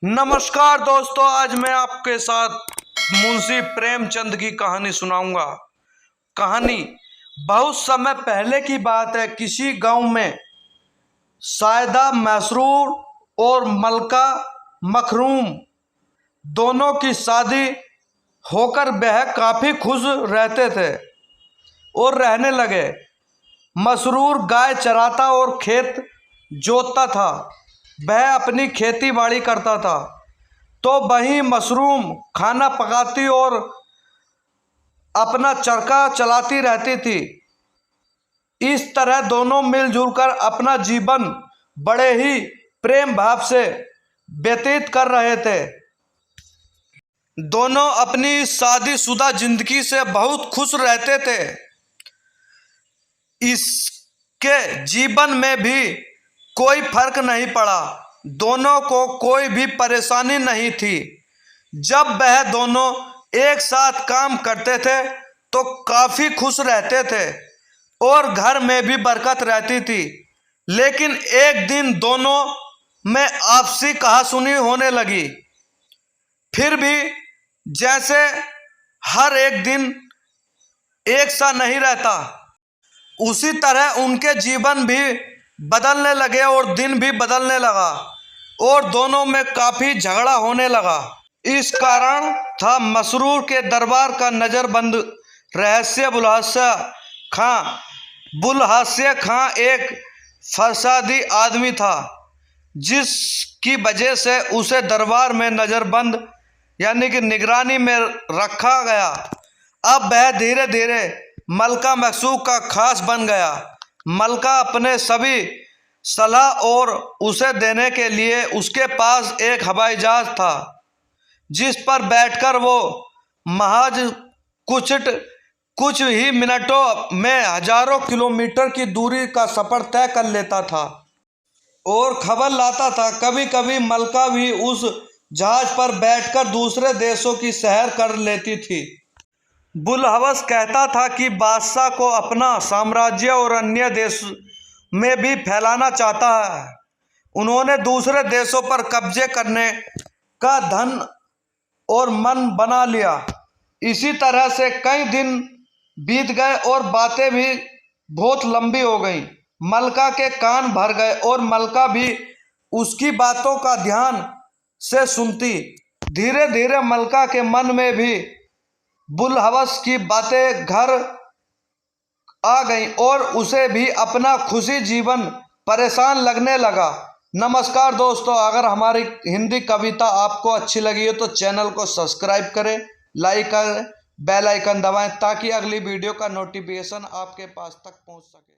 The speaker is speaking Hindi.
नमस्कार दोस्तों, आज मैं आपके साथ मुंशी प्रेमचंद की कहानी सुनाऊंगा। कहानी बहुत समय पहले की बात है। किसी गांव में सायदा मसरूर और मलका मखरूम दोनों की शादी होकर वह काफ़ी खुश रहते थे और रहने लगे। मसरूर गाय चराता और खेत जोतता था। वह अपनी खेती बाड़ी करता था तो वहीं मशरूम खाना पकाती और अपना चरखा चलाती रहती थी। इस तरह दोनों मिलजुल कर अपना जीवन बड़े ही प्रेम भाव से व्यतीत कर रहे थे। दोनों अपनी शादीशुदा जिंदगी से बहुत खुश रहते थे। इसके जीवन में भी कोई फर्क नहीं पड़ा। दोनों को कोई भी परेशानी नहीं थी। जब वह दोनों एक साथ काम करते थे तो काफ़ी खुश रहते थे और घर में भी बरकत रहती थी। लेकिन एक दिन दोनों में आपसी कहासुनी होने लगी। फिर भी जैसे हर एक दिन एक सा नहीं रहता, उसी तरह उनके जीवन भी बदलने लगे और दिन भी बदलने लगा और दोनों में काफ़ी झगड़ा होने लगा। इस कारण था मसरूर के दरबार का नज़रबंद रहस्य बुलहास्य खां एक फसादी आदमी था, जिसकी वजह से उसे दरबार में नज़रबंद यानी कि निगरानी में रखा गया। अब वह धीरे धीरे मलका मकसूद का खास बन गया। मलका अपने सभी सलाह और उसे देने के लिए उसके पास एक हवाई जहाज था, जिस पर बैठकर वो महज कुछ ही मिनटों में हजारों किलोमीटर की दूरी का सफ़र तय कर लेता था और खबर लाता था। कभी कभी मलका भी उस जहाज पर बैठकर दूसरे देशों की सैर कर लेती थी। बुलहवस कहता था कि बादशाह को अपना साम्राज्य और अन्य देश में भी फैलाना चाहता है। उन्होंने दूसरे देशों पर कब्जे करने का धन और मन बना लिया। इसी तरह से कई दिन बीत गए और बातें भी बहुत लंबी हो गईं। मलका के कान भर गए और मलका भी उसकी बातों का ध्यान से सुनती। धीरे धीरे मलका के मन में भी बुलहवस की बातें घर आ गई और उसे भी अपना खुशी जीवन परेशान लगने लगा। नमस्कार दोस्तों, अगर हमारी हिंदी कविता आपको अच्छी लगी हो तो चैनल को सब्सक्राइब करें, लाइक करें, बेल आइकन दबाएं ताकि अगली वीडियो का नोटिफिकेशन आपके पास तक पहुंच सके।